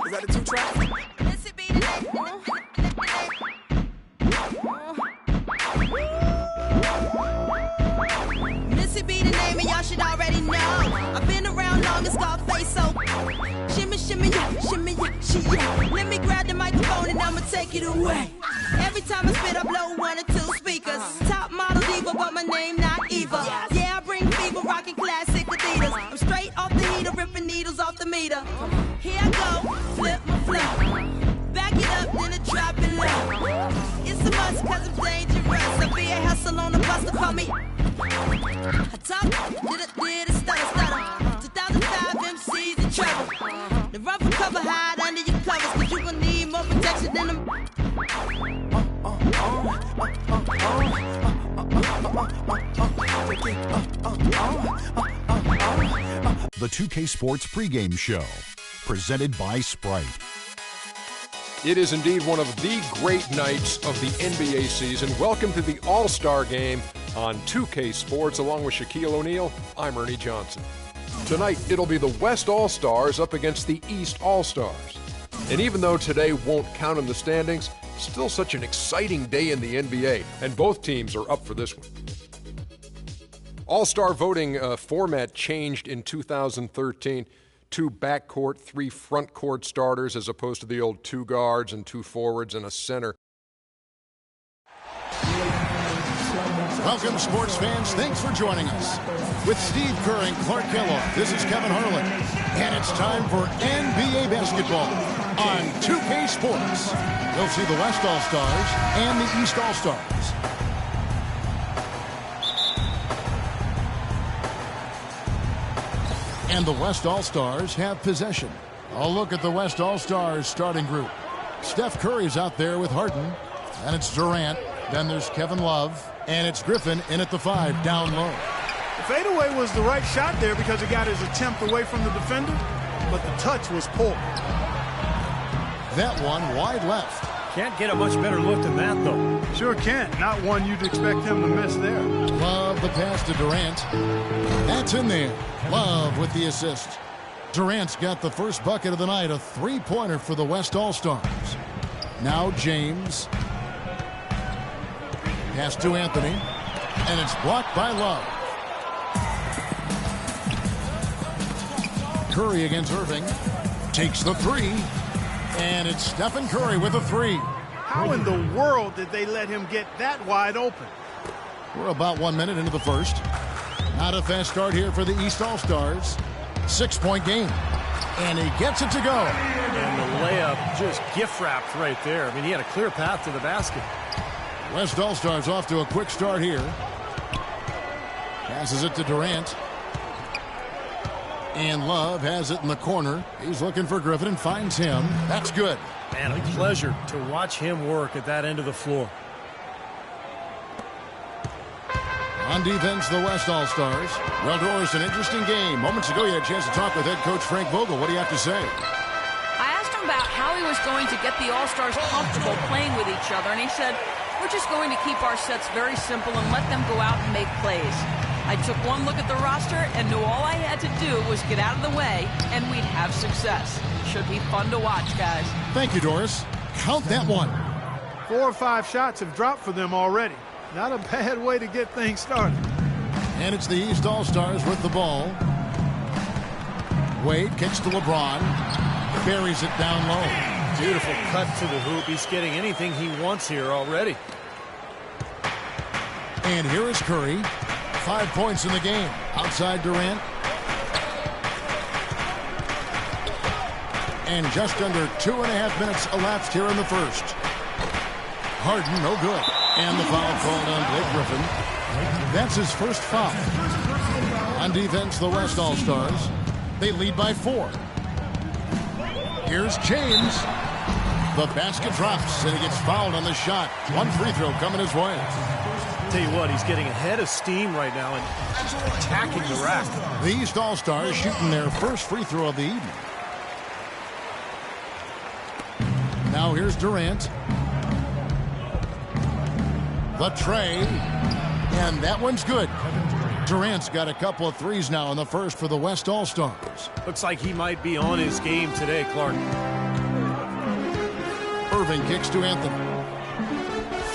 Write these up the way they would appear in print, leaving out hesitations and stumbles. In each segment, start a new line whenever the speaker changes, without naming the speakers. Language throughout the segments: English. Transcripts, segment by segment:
Is that a 2-track?
Missy be the name and y'all should already know. I've been around long, it's called face so. Shimmy, shimmy, yeah, shimmy, yeah, she, yeah. Let me grab the microphone and I'ma take it away. Every time I spit, I blow 1 or 2 speakers. Top model diva, but my name not Eva. Yeah, I bring fever, rocking classic Adidas. I'm straight off the heater, ripping needles off the meter. Here I go, flip my flow. Back it up, then I drop it low. It's a must, cause I'm dangerous. I be a hustle on the bus to call me. I talk, did a stutter. 2005 MCs in trouble. The rough and cover hide under your covers, cause you gon' need more protection than them.
The 2K Sports pregame show, presented by Sprite.
It is indeed one of the great nights of the NBA season. Welcome to the All-Star Game on 2K Sports. Along with Shaquille O'Neal, I'm Ernie Johnson. Tonight, it'll be the West All-Stars up against the East All-Stars. And even though today won't count in the standings, still such an exciting day in the NBA, and both teams are up for this one. All-Star voting format changed in 2013. 2 backcourt, 3 frontcourt starters as opposed to the old 2 guards and 2 forwards and a center.
Welcome, sports fans. Thanks for joining us. With Steve Kerr and Clark Kellogg, this is Kevin Harlan. And it's time for NBA basketball on 2K Sports. We'll see the West All-Stars and the East All-Stars. And the West All-Stars have possession. A look at the West All-Stars starting group. Steph Curry's out there with Harden. And it's Durant. Then there's Kevin Love. And it's Griffin in at the 5, down low.
The fadeaway was the right shot there because it got his attempt away from the defender, but the touch was poor.
That one wide left.
Can't get a much better look than that, though.
Sure can't. Not one you'd expect him to miss there.
Love the pass to Durant. That's in there. Love with the assist. Durant's got the first bucket of the night, a 3-pointer for the West All-Stars. Now James. Pass to Anthony. And it's blocked by Love. Curry against Irving. Takes the 3. And it's Stephen Curry with a 3.
How in the world did they let him get that wide open?
We're about 1 minute into the first. Not a fast start here for the East All-Stars. 6-point game. And he gets it to go.
And the layup just gift-wrapped right there. I mean, he had a clear path to the basket.
West All-Stars off to a quick start here. Passes it to Durant. And Love has it in the corner. He's looking for Griffin and finds him. That's good.
Man, a pleasure to watch him work at that end of the floor.
On defense, the West All-Stars. Well, Doris, an interesting game. Moments ago, you had a chance to talk with head coach Frank Vogel. What do you have to say?
I asked him about how he was going to get the All-Stars comfortable playing with each other, and he said, we're just going to keep our sets very simple and let them go out and make plays. I took one look at the roster and knew all I had to do was get out of the way, and we'd have success. Should be fun to watch, guys.
Thank you, Doris. Count that one.
4 or 5 shots have dropped for them already. Not a bad way to get things started.
And it's the East All-Stars with the ball. Wade kicks to LeBron. Buries it down low.
Beautiful cut to the hoop. He's getting anything he wants here already.
And here is Curry. 5 points in the game. Outside Durant. And just under 2.5 minutes elapsed here in the first. Harden, no good. And the foul called on Blake Griffin. That's his first foul. On defense, the West All-Stars. They lead by 4. Here's James. The basket drops, and he gets fouled on the shot. 1 free throw coming his way.
Tell you what, he's getting ahead of steam right now and just attacking the rack.
The East All-Stars shooting their first free throw of the evening. Now here's Durant. The tray. And that one's good. Durant's got a couple of threes now in the first for the West All-Stars.
Looks like he might be on his game today, Clark.
Irving kicks to Anthony.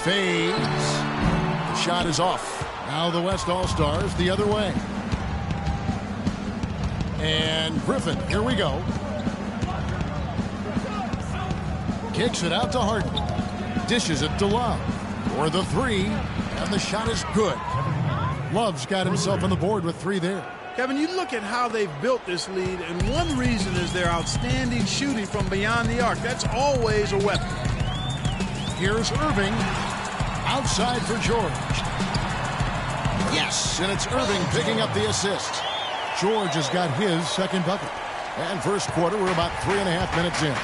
Fades. The shot is off. Now the West All-Stars the other way. And Griffin, here we go. Kicks it out to Harden. Dishes it to Love. For the three. And the shot is good. Love's got himself on the board with 3 there.
Kevin, you look at how they've built this lead, and one reason is their outstanding shooting from beyond the arc. That's always a weapon.
Here's Irving. Outside for George. Yes, and it's Irving picking up the assist. George has got his second bucket. And first quarter, we're about 3.5 minutes in.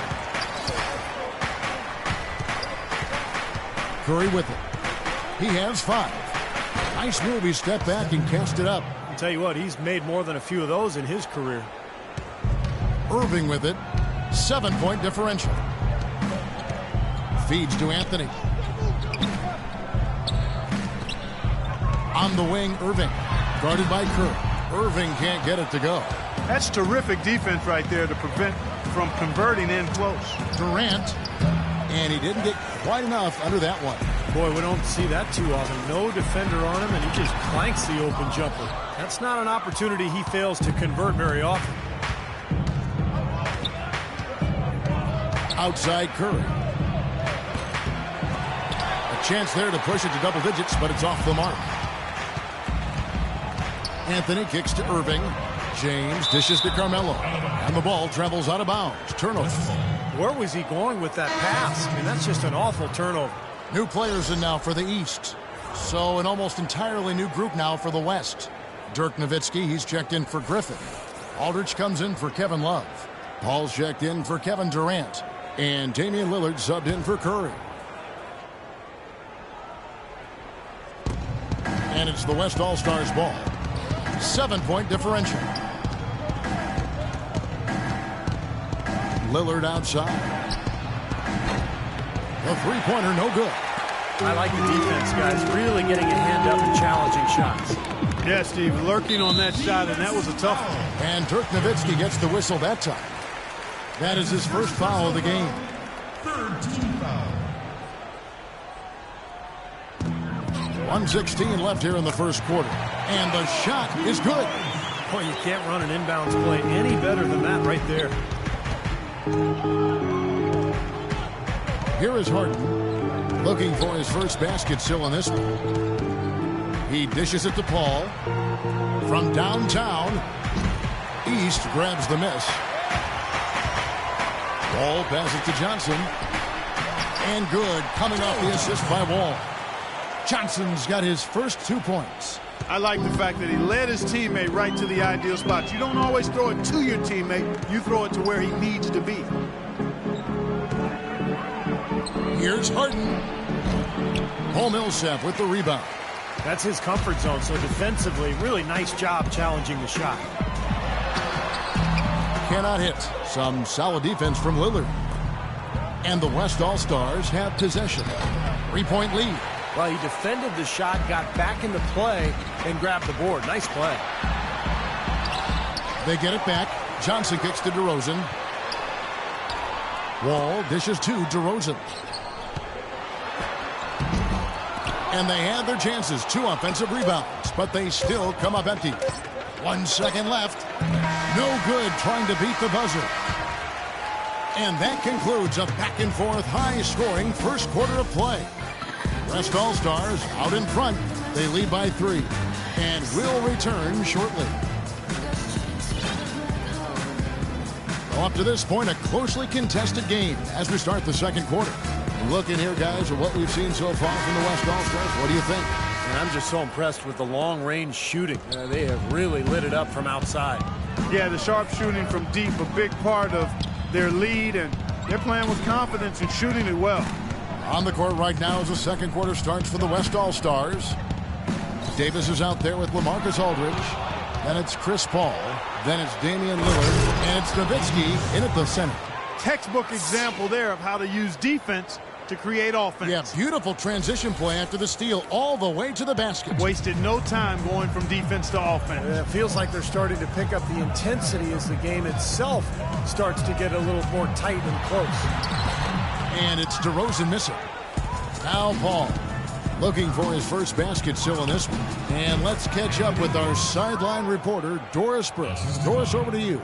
Curry with it. He has 5. Nice move. He stepped back and cast it up.
I'll tell you what, he's made more than a few of those in his career.
Irving with it. 7-point differential. Feeds to Anthony. On the wing, Irving. Guarded by Curry. Irving can't get it to go.
That's terrific defense right there to prevent from converting in close.
Durant. And he didn't get quite enough under that one.
Boy, we don't see that too often. No defender on him, and he just clanks the open jumper. That's not an opportunity he fails to convert very often.
Outside Curry. A chance there to push it to double digits, but it's off the mark. Anthony kicks to Irving. James dishes to Carmelo. And the ball travels out of bounds. Turnover.
Where was he going with that pass? I mean, that's just an awful turnover.
New players in now for the East. So an almost entirely new group now for the West. Dirk Nowitzki, he's checked in for Griffin. Aldridge comes in for Kevin Love. Paul's checked in for Kevin Durant. And Damian Lillard subbed in for Curry. And it's the West All-Stars ball. 7-point differential. Lillard outside. The three-pointer, no good.
I like the defense, guys. Really getting a hand up and challenging shots.
Yeah, Steve, lurking on that shot, and that was a tough one.
And Dirk Nowitzki gets the whistle that time. That is his first foul of the game.
Third team foul.
1:16 left here in the first quarter. And the shot is good.
Boy, you can't run an inbounds play any better than that right there.
Here is Harden, looking for his first basket still in this one. He dishes it to Paul. From downtown, East grabs the miss. Wall passes to Johnson. And good, coming off the assist by Wall. Johnson's got his first 2 points.
I like the fact that he led his teammate right to the ideal spot. You don't always throw it to your teammate. You throw it to where he needs to be.
Here's Harden. Paul Millsap with the rebound.
That's his comfort zone, so defensively, really nice job challenging the shot.
Cannot hit. Some solid defense from Lillard. And the West All-Stars have possession. 3-point lead.
Well, he defended the shot, got back into play, and grabbed the board. Nice play.
They get it back. Johnson kicks to DeRozan. Wall dishes to DeRozan. And they had their chances. 2 offensive rebounds, but they still come up empty. 1 second left. No good trying to beat the buzzer. And that concludes a back-and-forth, high-scoring first quarter of play. West All-Stars out in front. They lead by 3 and will return shortly. Well, up to this point, a closely contested game as we start the second quarter. Looking here, guys, at what we've seen so far from the West All-Stars. What do you think?
And I'm just so impressed with the long-range shooting. They have really lit it up from outside.
Yeah, the sharp shooting from deep, a big part of their lead, and they're playing with confidence and shooting it well.
On the court right now as the second quarter starts for the West All-Stars. Davis is out there with LaMarcus Aldridge. Then it's Chris Paul. Then it's Damian Lillard. And it's Nowitzki in at the center.
Textbook example there of how to use defense to create offense.
Yeah, beautiful transition play after the steal all the way to the basket.
Wasted no time going from defense to offense.
It feels like they're starting to pick up the intensity as the game itself starts to get a little more tight and close.
And it's DeRozan missing. Now Paul looking for his first basket still in this one. And let's catch up with our sideline reporter, Doris Brooks. Doris, over to you.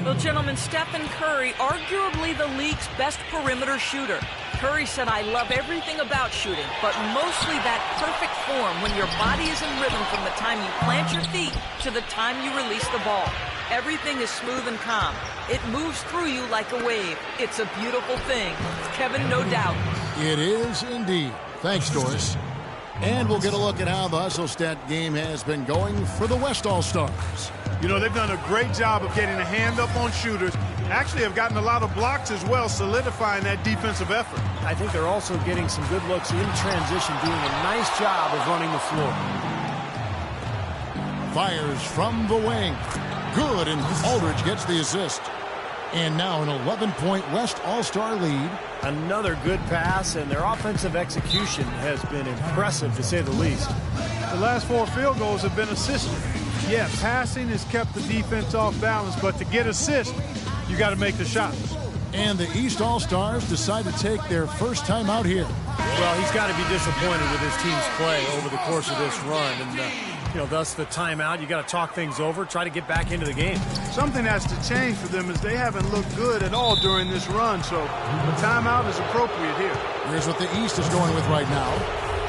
Well, gentlemen, Stephen Curry, arguably the league's best perimeter shooter. Curry said, "I love everything about shooting, but mostly that perfect form when your body is in rhythm from the time you plant your feet to the time you release the ball. Everything is smooth and calm. It moves through you like a wave. It's a beautiful thing." Kevin, no doubt.
It is indeed. Thanks, Doris. And we'll get a look at how the Hustle Stat game has been going for the West All-Stars.
You know, they've done a great job of getting a hand up on shooters. Actually have gotten a lot of blocks as well, solidifying that defensive effort.
I think they're also getting some good looks in transition, doing a nice job of running the floor.
Fires from the wing. Good, and Aldridge gets the assist. And now an 11-point West All-Star lead.
Another good pass, and their offensive execution has been impressive, to say the least.
The last 4 field goals have been assisted. Yeah, passing has kept the defense off balance, but to get assists, you got to make the shots.
And the East All-Stars decide to take their first time out here.
Well, he's got to be disappointed with his team's play over the course of this run. And, thus the timeout. You got to talk things over, try to get back into the game.
Something has to change for them as they haven't looked good at all during this run, so the timeout is appropriate here.
Here's what the East is going with right now.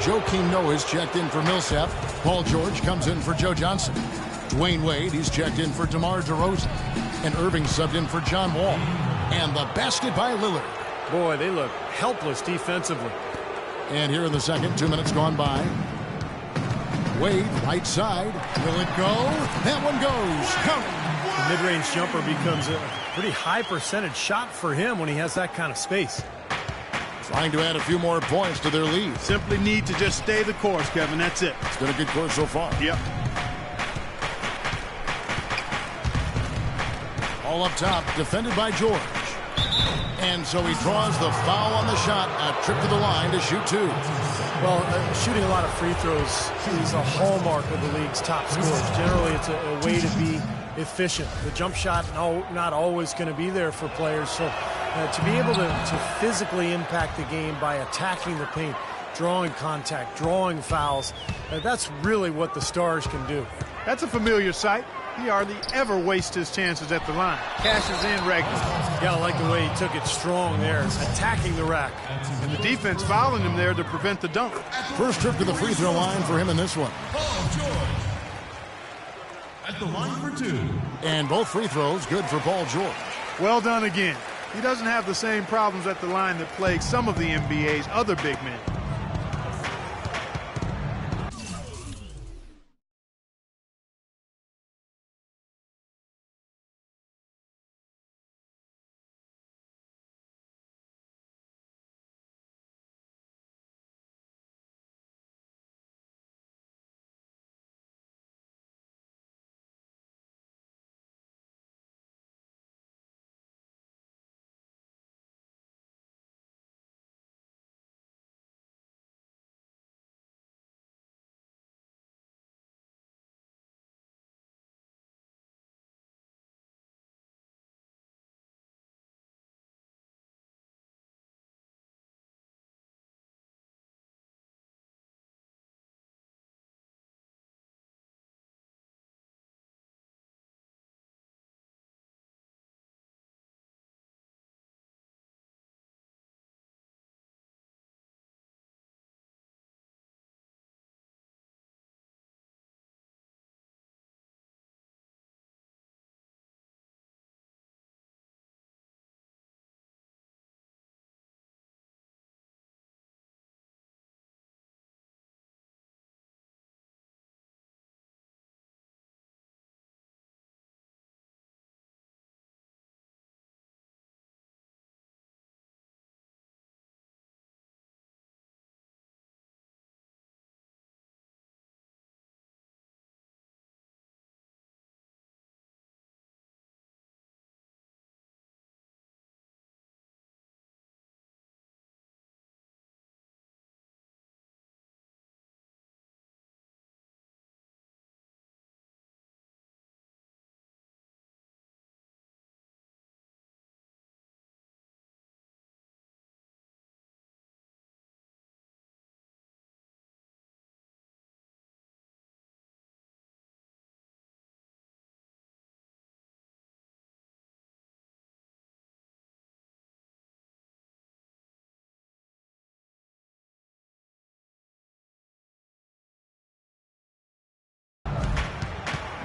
Joakim Noah is checked in for Millsap. Paul George comes in for Joe Johnson. Dwayne Wade, he's checked in for DeMar DeRozan. And Irving subbed in for John Wall. And the basket by Lillard.
Boy, they look helpless defensively.
And here in the second, 2 minutes gone by. Wade, right side. Will it go? That one goes. Count it.
The mid-range jumper becomes a pretty high percentage shot for him when he has that kind of space.
Trying to add a few more points to their lead.
Simply need to just stay the course, Kevin. That's it.
It's been a good course so far.
Yep.
All up top, defended by George. And so he draws the foul on the shot. A trip to the line to shoot 2.
Well, shooting a lot of free throws is a hallmark of the league's top scorers. Generally, it's a way to be efficient. The jump shot, not always going to be there for players. So to be able to physically impact the game by attacking the paint, drawing contact, drawing fouls, that's really what the Stars can do.
That's a familiar sight. He hardly ever wastes his chances at the line. Cashes in regularly.
You gotta like the way he took it strong there, attacking the rack.
And the defense fouling him there to prevent the dunk.
First trip to the free throw line for him in this one.
Paul George at the line for 2.
And both free throws good for Paul George.
Well done again. He doesn't have the same problems at the line that plague some of the NBA's other big men.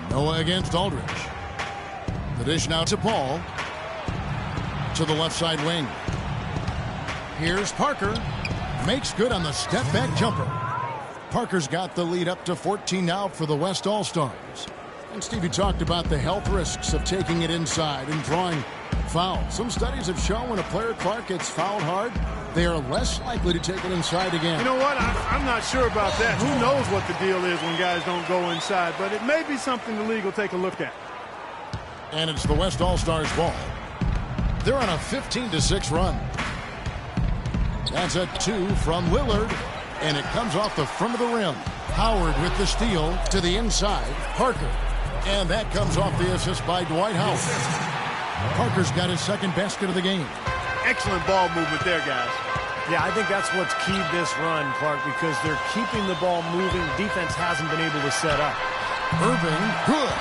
Noah against Aldridge. The dish now to Paul. To the left side wing. Here's Parker. Makes good on the step-back jumper. Parker's got the lead up to 14 now for the West All-Stars. And Stevie talked about the health risks of taking it inside and drawing fouls. Some studies have shown when a player, Clark, gets fouled hard, they are less likely to take it inside again.
You know what? I'm not sure about that. Who knows what the deal is when guys don't go inside, but it may be something the league will take a look at.
And it's the West All-Stars ball. They're on a 15-6 run. That's a 2 from Lillard, and it comes off the front of the rim. Howard with the steal to the inside. Parker. And that comes off the assist by Dwight Howard. Parker's got his second basket of the game.
Excellent ball movement there, guys.
Yeah, I think that's what's keyed this run, Clark, because they're keeping the ball moving. Defense hasn't been able to set up.
Irving, good.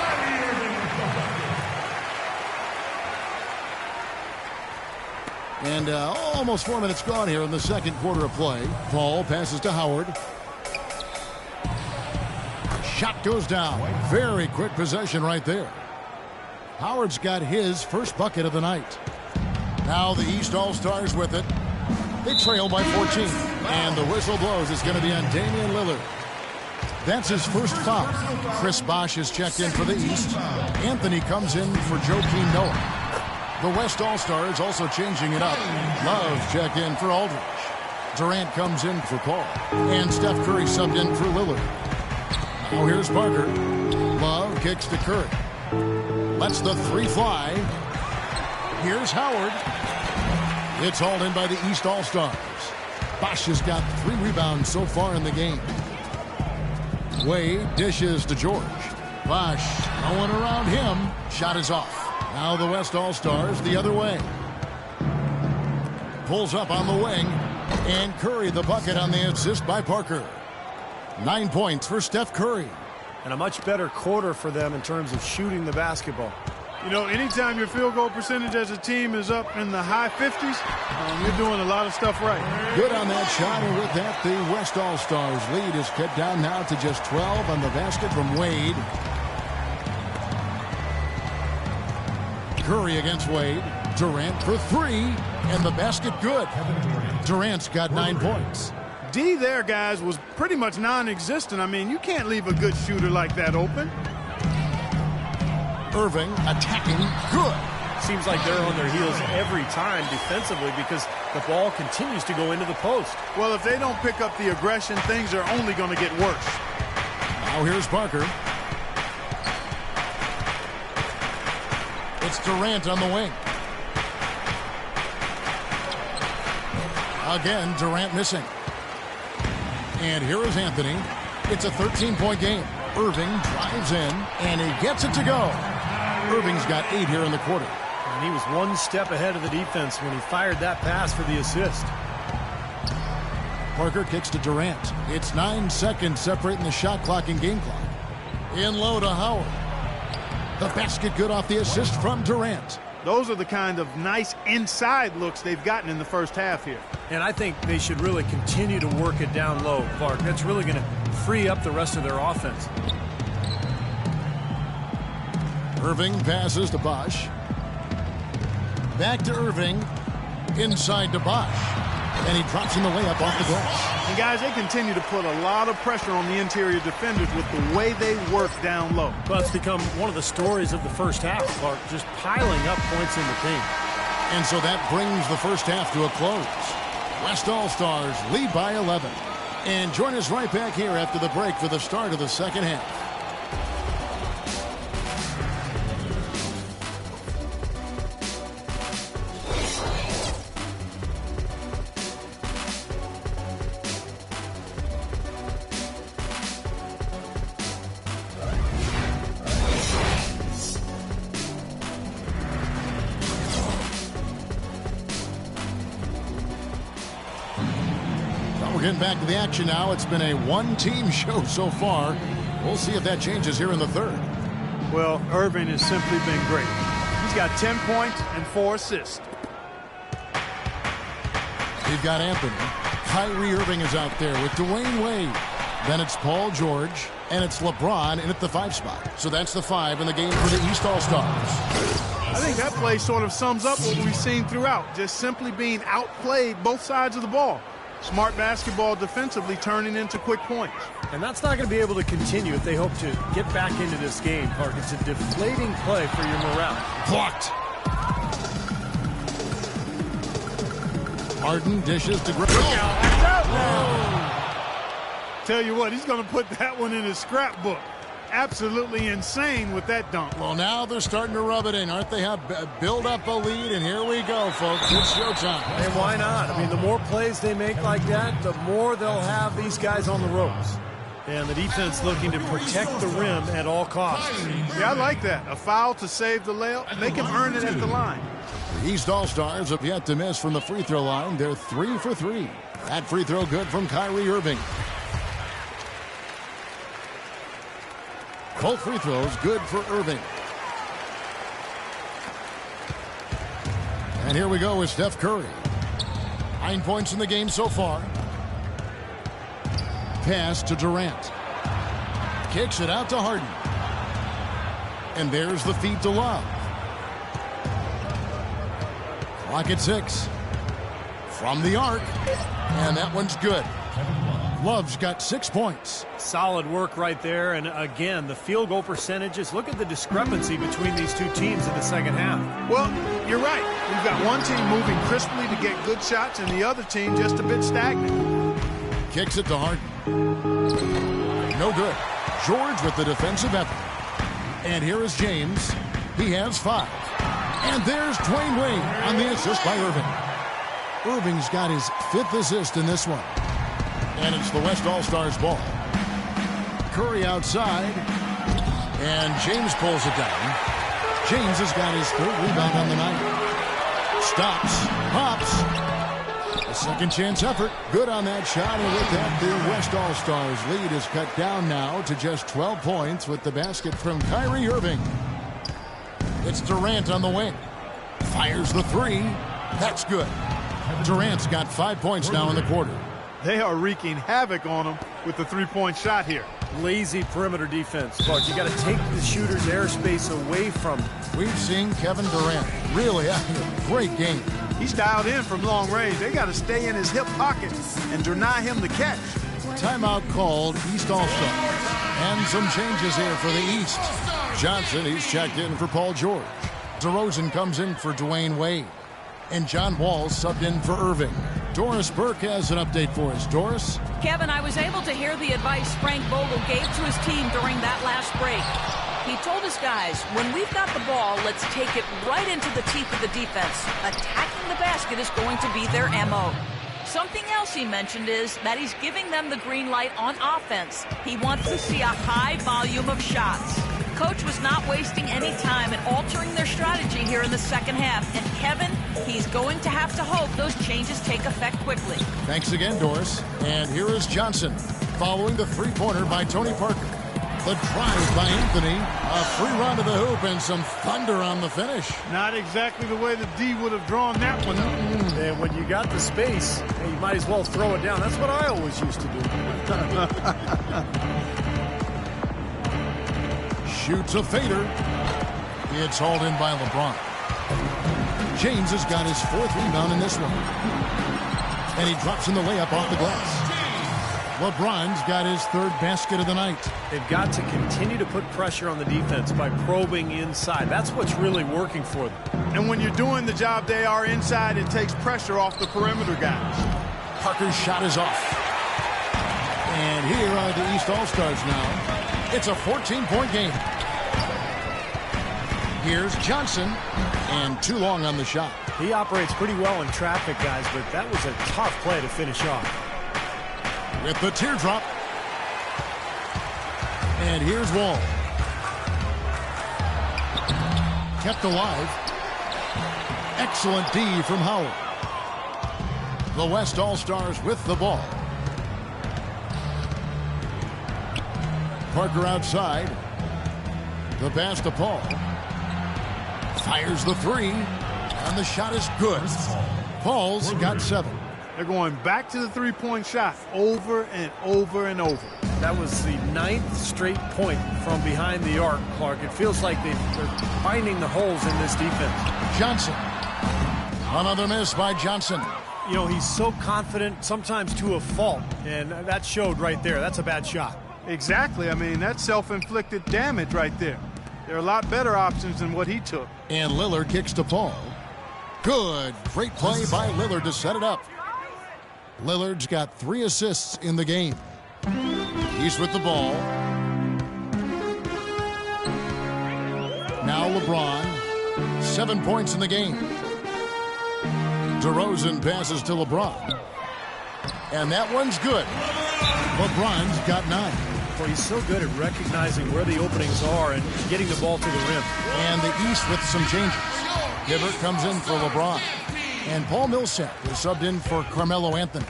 And almost 4 minutes gone here in the second quarter of play. Paul passes to Howard. Shot goes down. Very quick possession right there. Howard's got his first bucket of the night. Now the East All-Stars with it. They trail by 14. And the whistle blows. It's going to be on Damian Lillard. That's his first foul. Chris Bosh is checked in for the East. Anthony comes in for Joakim Noah. The West All-Stars also changing it up. Love checked in for Aldridge. Durant comes in for Paul. And Steph Curry subbed in for Lillard. Now here's Parker. Love kicks to Curry. Lets the three fly. Here's Howard. It's hauled in by the East All-Stars. Bosh has got 3 rebounds so far in the game. Wade dishes to George. Bosh, no one around him. Shot is off. Now the West All-Stars the other way. Pulls up on the wing. And Curry the bucket on the assist by Parker. 9 points for Steph Curry.
And a much better quarter for them in terms of shooting the basketball.
You know, anytime your field goal percentage as a team is up in the high 50s, you're doing a lot of stuff right.
Good on that shot, and with that, the West All-Stars lead is cut down now to just 12 on the basket from Wade. Curry against Wade. Durant for 3, and the basket good. Durant's got 9 points.
D there, guys, was pretty much non-existent. I mean, you can't leave a good shooter like that open.
Irving attacking good.
Seems like they're on their heels every time defensively because the ball continues to go into the post.
Well, if they don't pick up the aggression, things are only going to get worse.
Now here's Parker. It's Durant on the wing. Again, Durant missing. And here is Anthony. It's a 13-point game. Irving drives in, and he gets it to go. Irving's got 8 here in the quarter.
And he was one step ahead of the defense when he fired that pass for the assist.
Parker kicks to Durant. It's 9 seconds separating the shot clock and game clock. In low to Howard. The basket good off the assist from Durant.
Those are the kind of nice inside looks they've gotten in the first half here.
And I think they should really continue to work it down low, Clark. That's really going to free up the rest of their offense.
Irving passes to Bosh. Back to Irving. Inside to Bosh. And he drops in the layup off the glass.
And guys, they continue to put a lot of pressure on the interior defenders with the way they work down low.
Well, it's become one of the stories of the first half, Clark, just piling up points in the paint.
And so that brings the first half to a close. West All-Stars lead by 11. And join us right back here after the break for the start of the second half. We're getting back to the action now. It's been a one-team show so far. We'll see if that changes here in the third.
Well, Irving has simply been great. He's got 10 points and 4 assists.
We've got Anthony. Kyrie Irving is out there with Dwayne Wade. Then it's Paul George, and it's LeBron in at the 5 spot. So that's the 5 in the game for the East All-Stars.
I think that play sort of sums up what we've seen throughout, just simply being outplayed both sides of the ball. Smart basketball defensively turning into quick points.
And that's not going to be able to continue if they hope to get back into this game, Park. It's a deflating play for your morale.
Blocked. Harden dishes to Griffin.
Tell you what, he's going to put that one in his scrapbook. Absolutely insane with that dunk.
Well, now they're starting to rub it in, aren't they? Build up a lead, and here we go, folks. It's showtime.
And why not? I mean, the more plays they make like that, the more they'll have these guys on the ropes. And the defense looking to protect the rim at all costs.
Yeah, I like that. A foul to save the layup. They can earn it at the line.
The East All-Stars have yet to miss from the free throw line. They're 3 for 3. That free throw good from Kyrie Irving. Both free throws good for Irving. And here we go with Steph Curry. 9 points in the game so far. Pass to Durant. Kicks it out to Harden. And there's the feed to Love. Clock at 6. From the arc. And that one's good. Love's got 6 points.
Solid work right there. And again, the field goal percentages. Look at the discrepancy between these two teams in the second half.
Well, you're right. We've got one team moving crisply to get good shots and the other team just a bit stagnant.
Kicks it to Harden. No good. George with the defensive effort. And here is James. He has 5. And there's Dwayne Wade on the assist by Irving. Irving's got his 5th assist in this one. And it's the West All-Stars ball. Curry outside. And James pulls it down. James has got his 3rd rebound on the night. Stops. Hops. A second chance effort. Good on that shot. And with that, the West All-Stars lead is cut down now to just 12 points with the basket from Kyrie Irving. It's Durant on the wing. Fires the 3. That's good. Durant's got 5 points now in the quarter.
They are wreaking havoc on them with the 3-point shot here.
Lazy perimeter defense, but you got to take the shooter's airspace away from him.
We've seen Kevin Durant really having a great game.
He's dialed in from long range. They got to stay in his hip pocket and deny him the catch.
Timeout called East All-Stars. And some changes here for the East. Johnson, he's checked in for Paul George. DeRozan comes in for Dwayne Wade. And John Wall subbed in for Irving. Doris Burke has an update for us. Doris?
Kevin, I was able to hear the advice Frank Vogel gave to his team during that last break. He told his guys, when we've got the ball, let's take it right into the teeth of the defense. Attacking the basket is going to be their MO. Something else he mentioned is that he's giving them the green light on offense. He wants to see a high volume of shots. Coach was not wasting any time in altering their strategy here in the second half. And Kevin, he's going to have to hope those changes take effect quickly.
Thanks again, Doris. And here is Johnson following the 3-pointer by Tony Parker. The drive by Anthony. A free run to the hoop and some thunder on the finish.
Not exactly the way the D would have drawn that one up.
And when you got the space, you might as well throw it down. That's what I always used to do.
Shoots a fader. It's hauled in by LeBron. James has got his 4th rebound in this one. And he drops in the layup off the glass. LeBron's got his 3rd basket of the night.
They've got to continue to put pressure on the defense by probing inside. That's what's really working for them.
And when you're doing the job they are inside, it takes pressure off the perimeter guys.
Parker's shot is off. And here are the East All-Stars now. It's a 14-point game. Here's Johnson, and too long on the shot.
He operates pretty well in traffic, guys, but that was a tough play to finish off.
With the teardrop. And here's Wall. Kept alive. Excellent D from Howard. The West All-Stars with the ball. Parker outside. The pass to Paul. Fires the 3. And the shot is good. Paul's got 7.
They're going back to the three-point shot over and over and over.
That was the 9th straight point from behind the arc, Clark. It feels like they're finding the holes in this defense.
Johnson. Another miss by Johnson.
You know, he's so confident, sometimes to a fault, and that showed right there. That's a bad shot.
Exactly. I mean, that's self-inflicted damage right there. There are a lot better options than what he took.
And Lillard kicks to Paul. Good. Great play by Lillard to set it up. Lillard's got 3 assists in the game. He's with the ball. Now LeBron. 7 points in the game. DeRozan passes to LeBron. And that one's good. LeBron's got 9.
Well, he's so good at recognizing where the openings are and getting the ball to the rim.
And the East with some changes. Hibbert comes in for LeBron. And Paul Millsap is subbed in for Carmelo Anthony.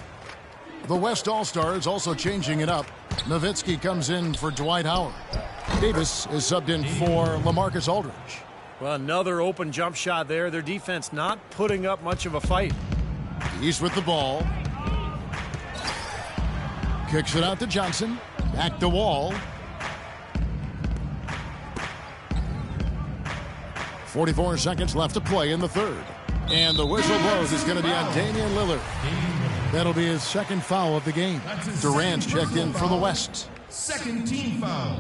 The West All-Stars also changing it up. Nowitzki comes in for Dwight Howard. Davis is subbed in for LaMarcus Aldridge.
Well, another open jump shot there. Their defense not putting up much of a fight.
He's with the ball. Kicks it out to Johnson. Back to Wall. 44 seconds left to play in the third. And the whistle blows. It's going to be on Damian Lillard. That'll be his second foul of the game. Durant's checked in for the West.
Second team foul.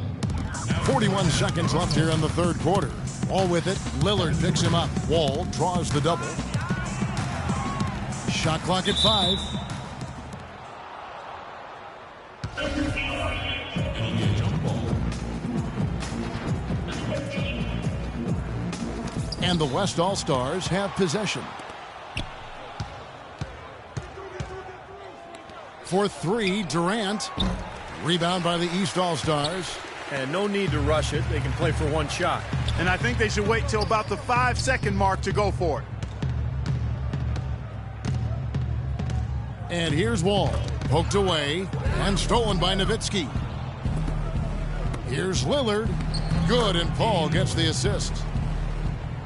41 seconds left here in the third quarter. All with it, Lillard picks him up. Wall draws the double. Shot clock at 5. And the West All-Stars have possession. For 3, Durant. Rebound by the East All-Stars.
And no need to rush it. They can play for one shot.
And I think they should wait till about the 5-second mark to go for it.
And here's Wall. Poked away and stolen by Nowitzki. Here's Lillard. Good, and Paul gets the assist.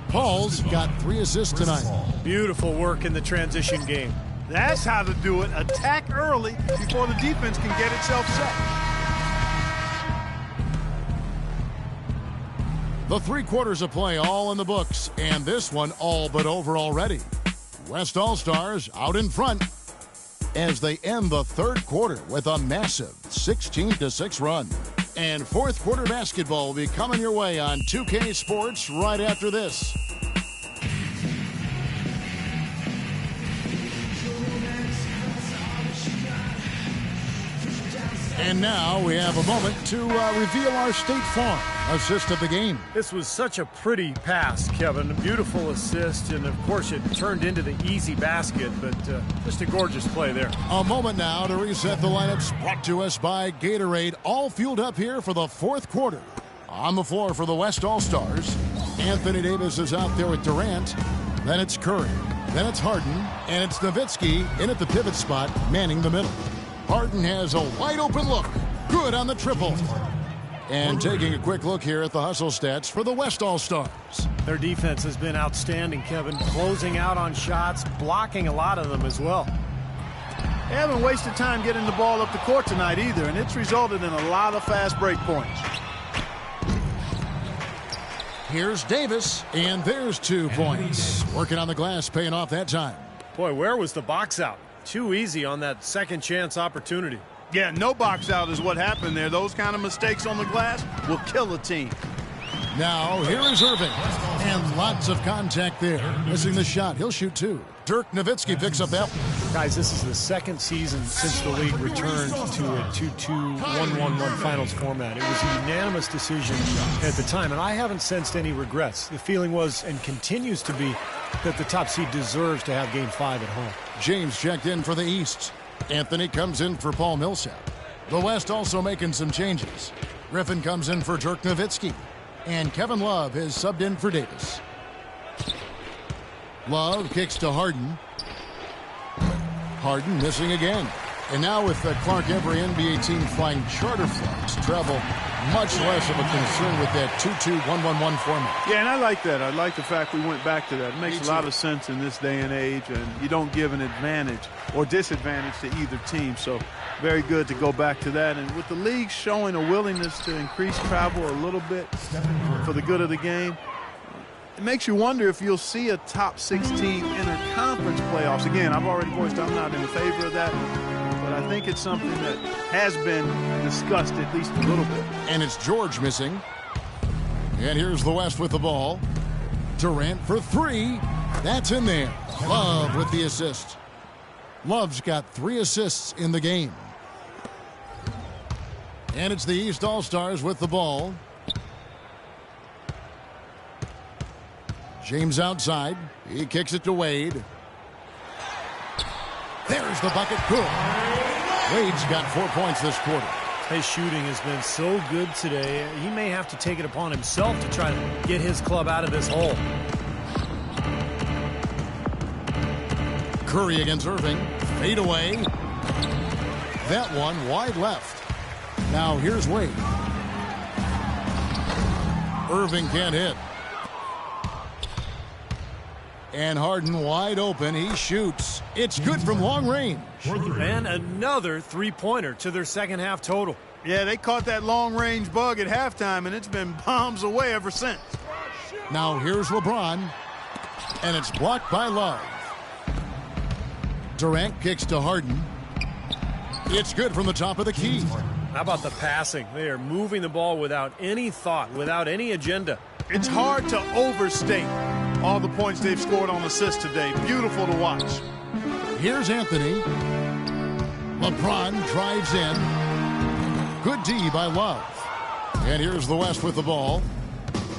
Paul's got 3 assists tonight.
Beautiful work in the transition game.
That's how to do it. Attack early before the defense can get itself set.
The 3 quarters of play all in the books, and this one all but over already. West All-Stars out in front as they end the third quarter with a massive 16-6 run. And fourth quarter basketball will be coming your way on 2K Sports right after this. And now we have a moment to reveal our State Farm assist of the game.
This was such a pretty pass, Kevin. A beautiful assist, and of course it turned into the easy basket, but just a gorgeous play there.
A moment now to reset the lineups, brought to us by Gatorade, all fueled up here for the fourth quarter. On the floor for the West All-Stars, Anthony Davis is out there with Durant. Then it's Curry. Then it's Harden. And it's Nowitzki in at the pivot spot, manning the middle. Harden has a wide open look. Good on the triple. And taking a quick look here at the hustle stats for the West All-Stars.
Their defense has been outstanding, Kevin. Closing out on shots, blocking a lot of them as well.
They haven't wasted time getting the ball up the court tonight either, and it's resulted in a lot of fast break points.
Here's Davis, and there's 2 points. Working on the glass, paying off that time.
Boy, where was the box out? Too easy on that second chance opportunity.
Yeah, no box out is what happened there. Those kind of mistakes on the glass will kill a team.
Now, here is Irving. And lots of contact there. Missing the shot. He'll shoot 2. Dirk Nowitzki picks up that one.
Guys, this is the second season since the league returned to a 2-2, 1-1-1 finals format. It was a unanimous decision at the time, and I haven't sensed any regrets. The feeling was, and continues to be, that the top seed deserves to have Game 5 at home.
James checked in for the East. Anthony comes in for Paul Millsap. The West also making some changes. Griffin comes in for Dirk Nowitzki. And Kevin Love is subbed in for Davis. Love kicks to Harden. Harden missing again. And now with Clark, every NBA team flying charter flights, travel much less of a concern with that 2-2-1-1-1 format.
Yeah, and I like that. I like the fact we went back to that. It makes a lot of sense in this day and age, and you don't give an advantage or disadvantage to either team. So very good to go back to that. And with the league showing a willingness to increase travel a little bit for the good of the game, it makes you wonder if you'll see a top 6 team in a conference playoffs. Again, I've already voiced I'm not in favor of that, but I think it's something that has been discussed at least a little bit.
And it's George missing. And here's the West with the ball. Durant for 3. That's in there. Love with the assist. Love's got 3 assists in the game. And it's the East All-Stars with the ball. James outside. He kicks it to Wade. There's the bucket. Good. Wade's got 4 points this quarter.
His shooting has been so good today. He may have to take it upon himself to try to get his club out of this hole.
Curry against Irving. Fade away. That one wide left. Now here's Wade. Irving can't hit. And Harden wide open. He shoots. It's good from long range.
And another three-pointer to their second half total.
Yeah, they caught that long-range bug at halftime, and it's been bombs away ever since.
Now here's LeBron. And it's blocked by Love. Durant kicks to Harden. It's good from the top of the key.
How about the passing? They are moving the ball without any thought, without any agenda.
It's hard to overstate all the points they've scored on assists today. Beautiful to watch.
Here's Anthony. LeBron drives in. Good D by Love. And here's the West with the ball.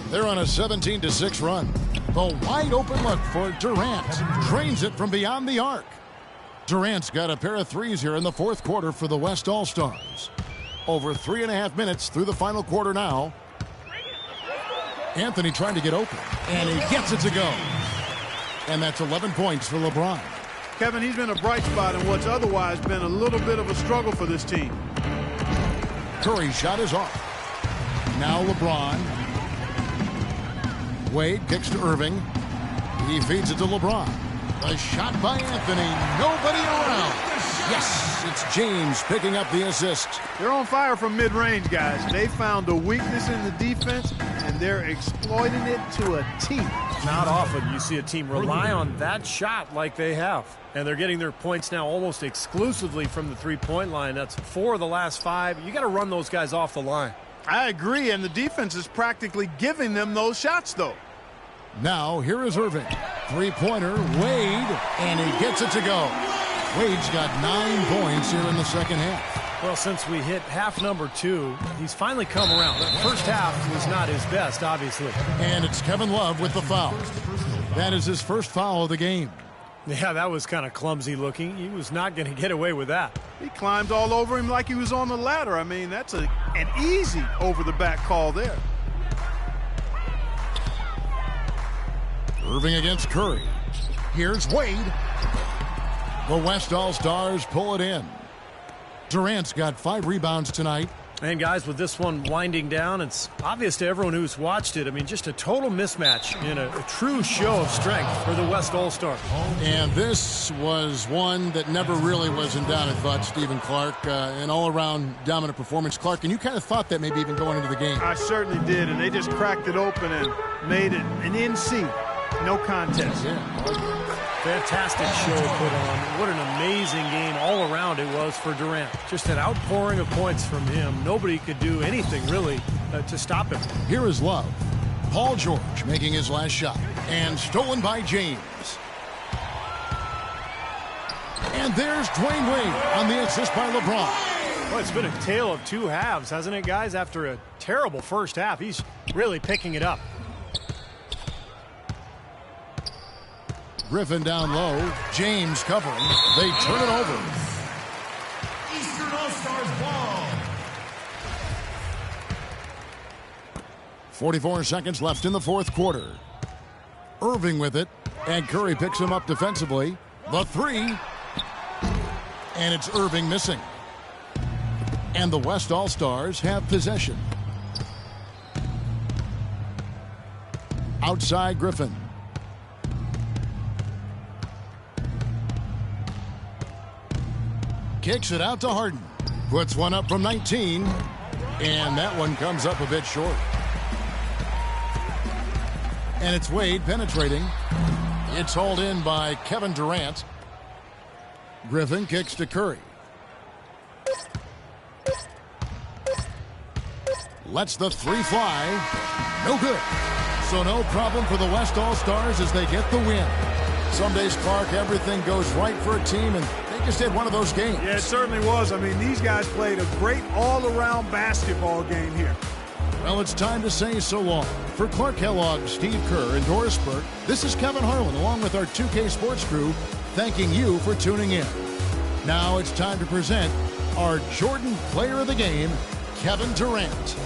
They're on a 17-6 run. The wide open look for Durant. Drains it from beyond the arc. Durant's got a pair of threes here in the fourth quarter for the West All-Stars. Over 3.5 minutes through the final quarter now. Anthony trying to get open, and he gets it to go. And that's 11 points for LeBron.
Kevin, he's been a bright spot in what's otherwise been a little bit of a struggle for this team.
Curry's shot is off. Now LeBron. Wade kicks to Irving. He feeds it to LeBron. A shot by Anthony. Nobody around. Yes, it's James picking up the assist.
They're on fire from mid-range, guys. They found a weakness in the defense, and they're exploiting it to a T.
Not often you see a team rely on that shot like they have. And they're getting their points now almost exclusively from the three-point line. That's 4 of the last 5. You got to run those guys off the line.
I agree, and the defense is practically giving them those shots, though.
Now, here is Irving. Three-pointer, Wade, and he gets it to go. Wade's got 9 points here in the second half.
Well, since we hit half number 2, he's finally come around. The first half was not his best, obviously.
And it's Kevin Love with the foul. That is his first foul of the game.
Yeah, that was kind of clumsy looking. He was not going to get away with that.
He climbed all over him like he was on the ladder. I mean, that's an easy over-the-back call there.
Irving against Curry. Here's Wade. The West All-Stars pull it in. Durant's got 5 rebounds tonight.
And guys, with this one winding down, it's obvious to everyone who's watched it. I mean, just a total mismatch in a true show of strength for the West All-Stars.
And this was one that never really was in doubt, I thought, Stephen Clark. An all-around dominant performance. Clark, and you kind of thought that maybe even going into the game.
I certainly did, and they just cracked it open and made it an NC. No contest.
Yeah.
Fantastic show put on. What an amazing game all around it was for Durant. Just an outpouring of points from him. Nobody could do anything really to stop him.
Here is Love. Paul George making his last shot. And stolen by James. And there's Dwayne Wade on the assist by LeBron.
Well, it's been a tale of 2 halves, hasn't it, guys? After a terrible first half, he's really picking it up.
Griffin down low. James covering. They turn it over.
Eastern All-Stars ball.
44 seconds left in the fourth quarter. Irving with it. And Curry picks him up defensively. The 3. And it's Irving missing. And the West All-Stars have possession. Outside Griffin. Kicks it out to Harden. Puts one up from 19. And that one comes up a bit short. And it's Wade penetrating. It's hauled in by Kevin Durant. Griffin kicks to Curry. Lets the three fly. No good. So no problem for the West All-Stars as they get the win. Some days, Clark, everything goes right for a team, and they just had one of those games.
Yeah, it certainly was. I mean, these guys played a great all-around basketball game here.
Well, it's time to say so long. For Clark Kellogg, Steve Kerr, and Doris Burke, this is Kevin Harlan along with our 2K Sports crew, thanking you for tuning in. Now it's time to present our Jordan Player of the Game, Kevin Durant.